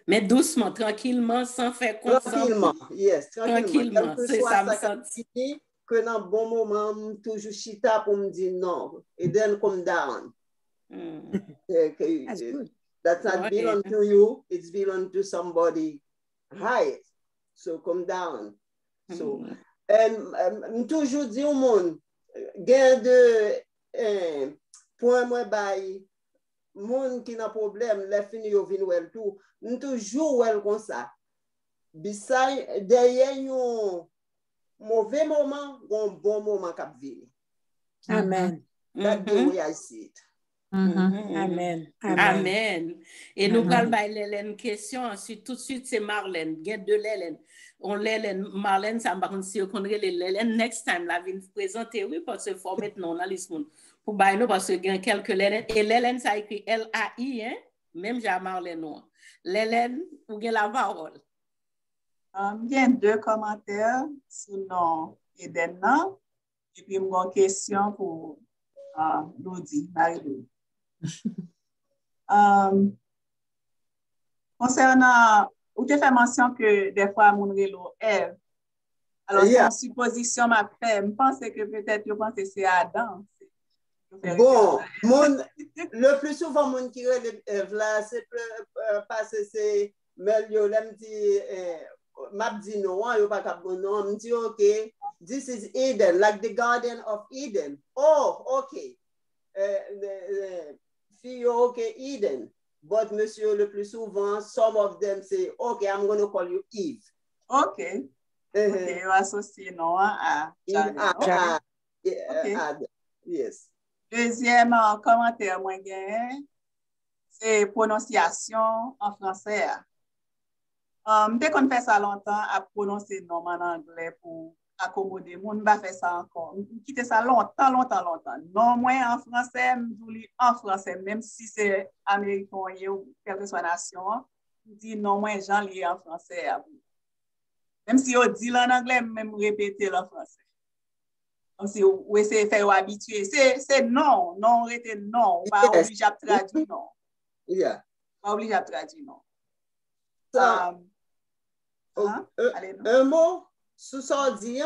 Mais doucement, tranquillement, sans faire confiance. Tranquillement, yes, tranquillement. C'est ça me senti. Que dans un bon moment, toujours chita pour me dire non, et then come down. That's good. That's not belong to you, it's belong to somebody higher. So come down. So, toujours dit au monde, gain de point moi bail, monde qui n'a problème, les fini yo vin wel tout, toujours wel comme ça. Beside derrière un mauvais moment, un bon moment cap vini. Amen. That's the way I see it. Amen. Amen. Et nous parlons de question. Ensuite, tout de suite, c'est Marlène. Il y a deux Lélène. On Lélène, Marlène, ça m'a si on connaît les Lélène. Next time, la vie nous présenter, oui, parce que faut mettre non dans les monde. Pour bailler nous, parce qu'il y a quelques Lélène. Et Lélène, ça écrit L-A-I, hein? Même j'ai Marlène, non. Lélène, vous avez la parole. Il y a deux commentaires sur le nom Eden. Et puis, une question pour Lodi, Marie-Lou. Concernant, vous avez fait mention que des fois, mon rélo Ève. Alors, c'est une supposition m'a fait. Je pense que peut-être, c'est Adam. Bon, le plus souvent, mon qui relève là, c'est parce que c'est Melio, là, me dit, m'a dit non, yo pas cap non, me dit OK, this is Eden, like the Garden of Eden. Oh, okay. Okay, Eden. But monsieur, le plus souvent, some of them say, okay, I'm going to call you Eve. Okay. Okay, you associé non à Adam. Yes. Deuxième commentaire, moi, c'est prononciation en français. Dès qu'on fait ça longtemps, à prononcer non en anglais pour accommoder, on va faire ça encore. Quitter ça longtemps. Non, moi en français, en français, même si c'est américain ou quelle que soit la nation, je dis non, moi j'en lis en français. Même si on dit en anglais, même répéter en français. Donc, si vous essayez de faire habituer, c'est non, rete non, pas obligé de traduire non. Yeah. Pas obligé de traduire non. Un mot, sous ça dit,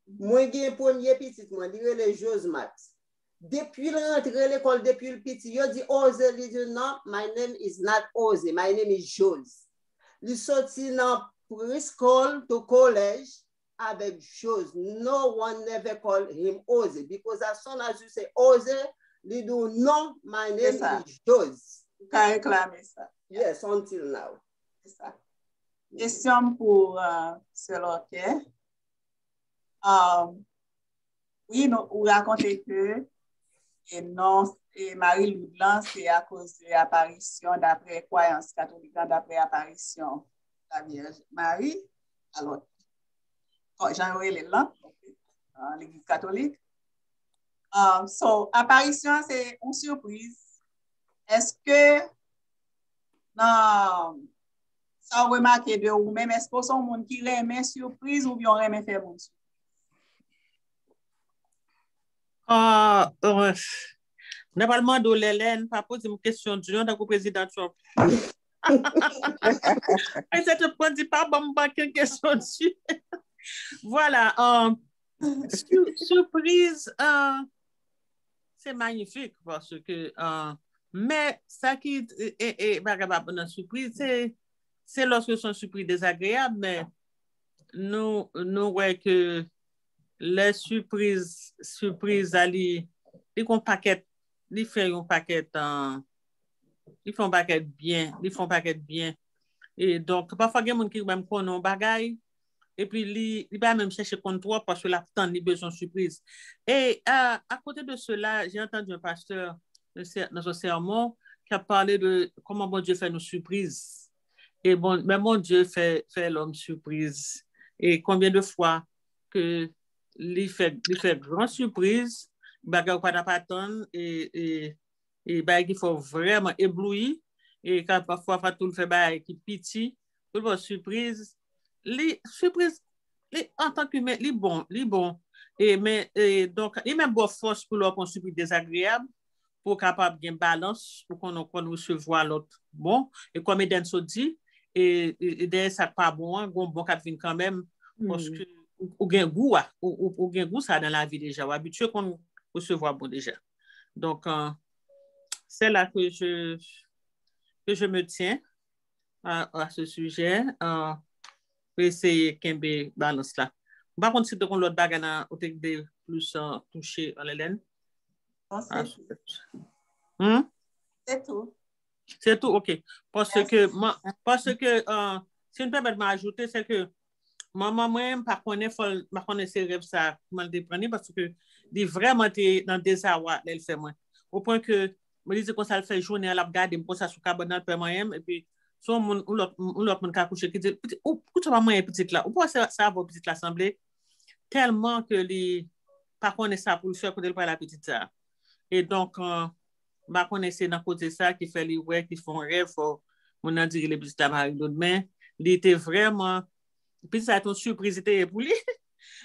moi j'ai premier petit, moi dire les Jose Max. Depuis l'entrée à l'école, depuis le petit, il dit Ose, il dit non, my name is not Ose, my name is Jose. Il sorti dans preschool to college avec Jose. No one never called him Ose because as soon as you say Ose, they do no, my name is Jose. Quand réclamer ça. Yes, until now. C'est ça. Question pour Celote. Oui, vous racontez que Marie-Lou Blanc, c'est à cause de l'apparition d'après croyance catholique, d'après l'apparition de la Vierge Marie. Alors, Jean-Noël est là, l'Église catholique. So, apparition, c'est une surprise. Est-ce que, non, ça remarqué de vous-même, est-ce que c'est un monde qui remet surprise ou bien remet faire mon surprise? Normalement, de l'Hélène, pas poser une question du genre au président Trump. Et ça te prend pas bon une question dessus. Voilà. Surprise, c'est magnifique parce que, mais ça qui est une surprise, c'est lorsque sont surprises désagréables, mais nous voyons que les surprises ils font paquet, ils font un paquet, ils font paquet bien. Et donc, parfois, il y a des gens qui même connaissent un bagage, et puis, il va même chercher contre toi parce que là, il a besoin de surprise. Et à côté de cela, j'ai entendu un pasteur dans un sermon qui a parlé de comment bon Dieu fait nos surprises. Et bon, mais mon Dieu fait l'homme surprise. Et combien de fois que il fait grande surprise, bagage pas d'attendre et bagage qu'il faut vraiment éblouir. Et quand parfois tout le fait bagage qui petit, tout le surprise. Les surprises, en tant qu'humain, les bon. Donc, il même bonne force pour leur qu'on surprise désagréable, pour capable de balance, pour qu'on recevoir l'autre bon. Et comme Eden se dit, et derrière ça pas bon, un bon cap vient quand même, parce que ou gain goût, ou gain goût ça dans la vie déjà, ou habitué qu'on recevoir bon déjà. Donc, c'est là que je me tiens à ce sujet. Pour essayer de balance là. Par contre, si tu as l'autre bagage, tu as plus touché à l'Hélène. C'est tout. C'est tout, ok. Parce que, si une permet de m'ajouter, c'est que maman, moi, par contre, ces rêves, ça m'a déprendre parce que vraiment dans des désarroi, elle fait moins. Au point que, je dis que ça le fait journée, elle a gardé, je ça sur cabane, et puis, soit l'autre monde qui a couché, qui dit, pourquoi tu vas moins petite là? Ou pourquoi ça va petite l'assemblée? Tellement que les, par contre, ça pour le faire, pour la petite ça. Et donc, je connais c'est dans côté ça qui fait les ouais, qui font rêve, on a dit les petites là, mais il était vraiment, puis ça a été une surprise pour lui,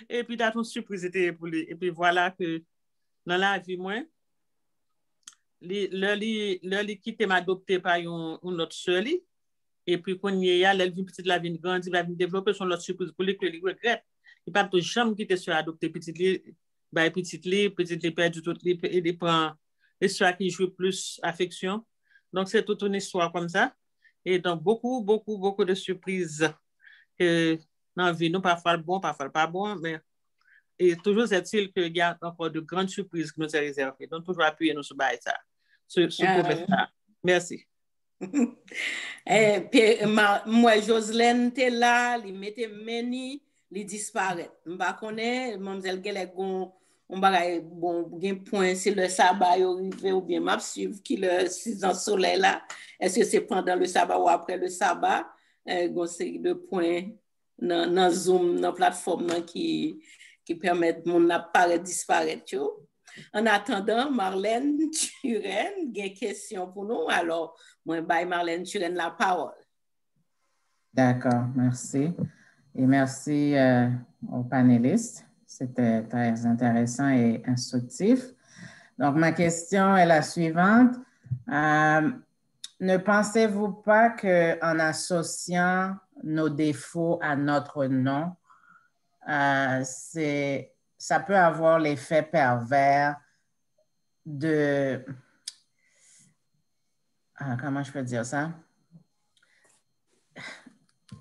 et puis ça a été une surprise pour lui. Et puis voilà que dans la vie, moi, le quitte m'adopter par une autre seule, et puis quand il y a, elle vit petite la vie grande, il va développer son autre surprise pour lui que il regrette. Il ne peut pas jamais quitter sur adopter petite li perdu tout li, et il prend l'histoire qui joue plus affection. Donc, c'est toute une histoire comme ça. Et donc, beaucoup de surprises que dans la vie, nous, parfois bon, parfois pas bon, mais et toujours est-il qu'il y a encore de grandes surprises qui nous sont réservées. Donc, toujours appuyer nous sur ça. Ça. Merci. Moi, Jocelyne, t'es là, il mettait meni, il disparaît. Je ne connais pas, mademoiselle Gelek, on va bon, point, c'est le sabbat arrivé ou bien m'a suivre qui le 6 ans soleil là. Est-ce que c'est pendant le sabbat ou après le sabbat? Une série de points dans Zoom, dans plateforme qui permettent mon apparaître disparaître. En attendant, Marlène Turenne, il y a une question pour nous. Alors, moi, bye Marlène Turenne la parole. D'accord, merci. Et merci aux panélistes. C'était très intéressant et instructif. Donc, ma question est la suivante. Ne pensez-vous pas qu'en associant nos défauts à notre nom, ça peut avoir l'effet pervers de... comment je peux dire ça?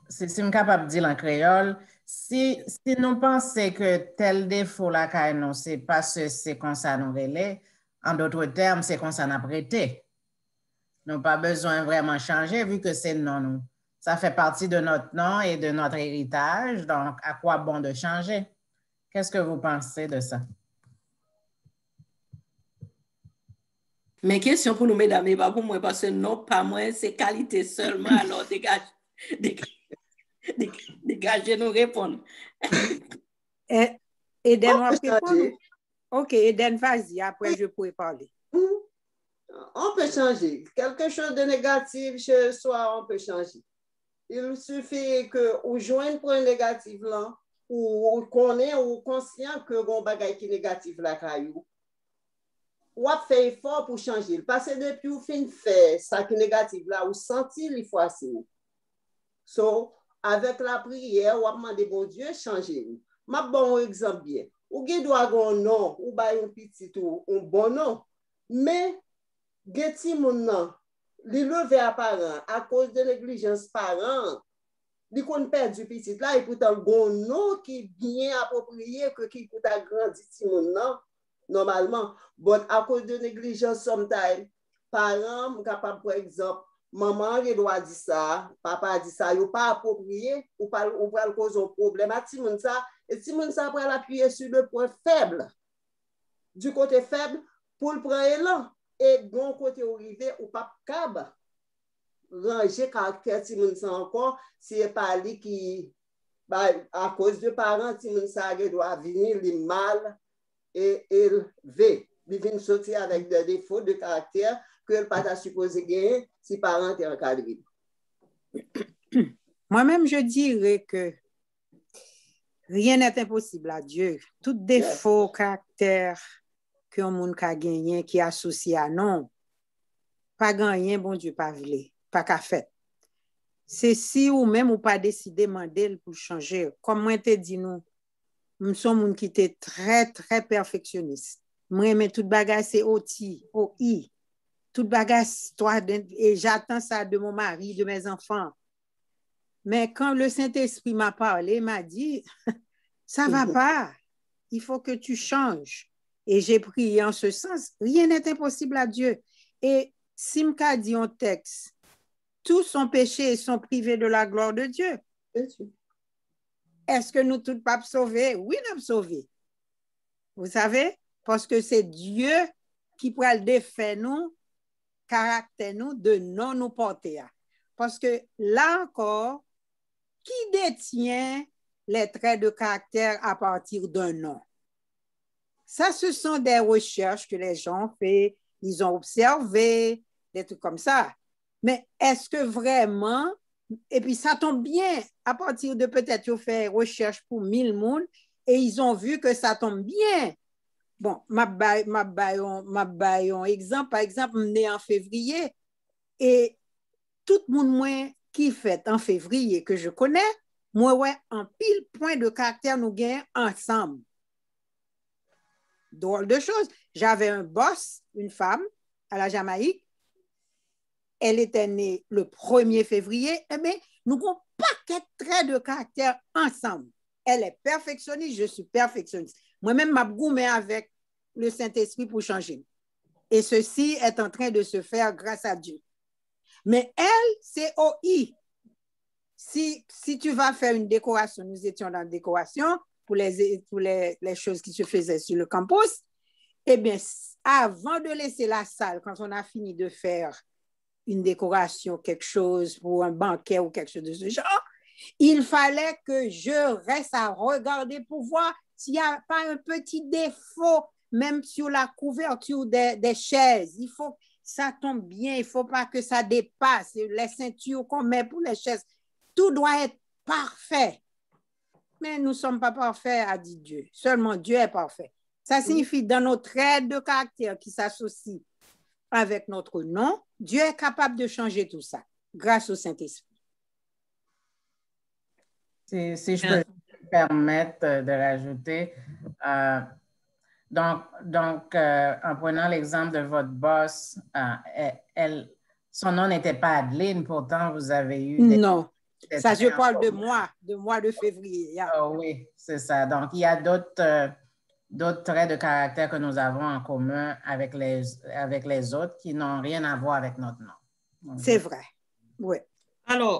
Si je suis capable de dire en créole, si nous pensons que tel défaut là, c'est parce que c'est comme ça nous relève, en d'autres termes, c'est comme ça nous prêté. Nous n'avons pas besoin vraiment de changer vu que c'est le nom nous. Ça fait partie de notre nom et de notre héritage, donc à quoi bon de changer? Qu'est-ce que vous pensez de ça? Mes questions pour nous, mesdames, et pas pour moi, parce que non, pas moi, c'est qualité seulement, alors dégagez nous répondre. Eden, on peut répondre? Ok, Eden, vas-y, après je pourrai parler. On peut changer. Quelque chose de négatif chez soi, on peut changer. Il suffit que vous joignez pour un négatif là, ou qu'on est ou conscient que bon bagay qui négatif là caillou. Ou fait effort pour changer. Parce que depuis vous fait ça qui négatif là, vous sentez il faut assez. So, avec la prière, ou demander bon Dieu changer. Ma bon exemple bien. Ou gen doit gon nom, ou ba un petit ou un bon nom. Mais, Getty Moun, li levé à parents à cause de négligence parents, li kon perdu petit là, et pourtant, bon nom qui bien approprié que qui peut agrandir ti moun nan, normalement. But à cause de négligence, sometimes, parents, capable, par exemple, maman, il doit dire ça, papa dit ça, il pas approprié, ou pas cause un problème à ti moun ça, et ti moun ça va appuyer sur le point faible. Du côté faible, pour le prendre élan, et bon côté arrivé, ou pas capable ranger caractère ti moun ça encore, si c'est pas lui qui, à cause de parents, ti moun ça doit venir li mal et élevé. Il vient sortir avec des défauts de caractère que le pas supposé gagner si parents étaient encadrés. Moi-même, je dirais que rien n'est impossible à Dieu. Tout défaut, caractère que un monde a gagné, qui est associé à non, pas gagné, bon Dieu, pas voulu, pas qu'à fait. C'est si ou même ou pas décidé demander pour changer. Comme moi, te dit nous sommes monde qui était très, très perfectionniste. Moi, mais toute bagage, c'est OI. Toute bagage, toi, et j'attends ça de mon mari, de mes enfants. Mais quand le Saint-Esprit m'a parlé, m'a dit, ça va pas. Il faut que tu changes. Et j'ai prié en ce sens. Rien n'est impossible à Dieu. Et Simka dit en texte, tous sont péchés et sont privés de la gloire de Dieu. Est-ce que nous tous pas sauvés? Oui, nous sommes sauvés. Vous savez? Parce que c'est Dieu qui pourra le défaire nous, caractère nous, de non nous porter. Parce que là encore, qui détient les traits de caractère à partir d'un nom? Ça, ce sont des recherches que les gens ont fait, ils ont observé, des trucs comme ça. Mais est-ce que vraiment, et puis ça tombe bien, à partir de peut-être ils ont fait recherche pour 1000 personnes et ils ont vu que ça tombe bien. Bon, ma bayon exemple, par exemple, je suis né en février et tout le monde qui fait en février que je connais, moi, ouais, en pile point de caractère, nous gagnons ensemble. Drôle de chose. J'avais un boss, une femme, à la Jamaïque. Elle était née le 1er février. Eh bien, nous avons pas paquet de traits de caractère ensemble. Elle est perfectionniste, je suis perfectionniste. Moi-même, ma goumé avec le Saint-Esprit pour changer. Et ceci est en train de se faire grâce à Dieu. Mais elle, c'est OI. Si tu vas faire une décoration, nous étions dans la décoration pour les choses qui se faisaient sur le campus, eh bien, avant de laisser la salle, quand on a fini de faire une décoration, quelque chose pour un banquet ou quelque chose de ce genre, il fallait que je reste à regarder pour voir s'il n'y a pas un petit défaut, même sur la couverture des chaises. Il faut que ça tombe bien, il ne faut pas que ça dépasse. Les ceintures qu'on met pour les chaises, tout doit être parfait. Mais nous ne sommes pas parfaits, a dit Dieu. Seulement Dieu est parfait. Ça signifie dans nos traits de caractère qui s'associent avec notre nom, Dieu est capable de changer tout ça grâce au Saint-Esprit. Si je peux me permettre de rajouter, donc en prenant l'exemple de votre boss, son nom n'était pas Adeline, pourtant vous avez eu Non, ça je parle de mois de février. Yeah. Oh, oui, c'est ça. Donc il y a d'autres traits de caractère que nous avons en commun avec les autres qui n'ont rien à voir avec notre nom. C'est vrai, oui. Alors,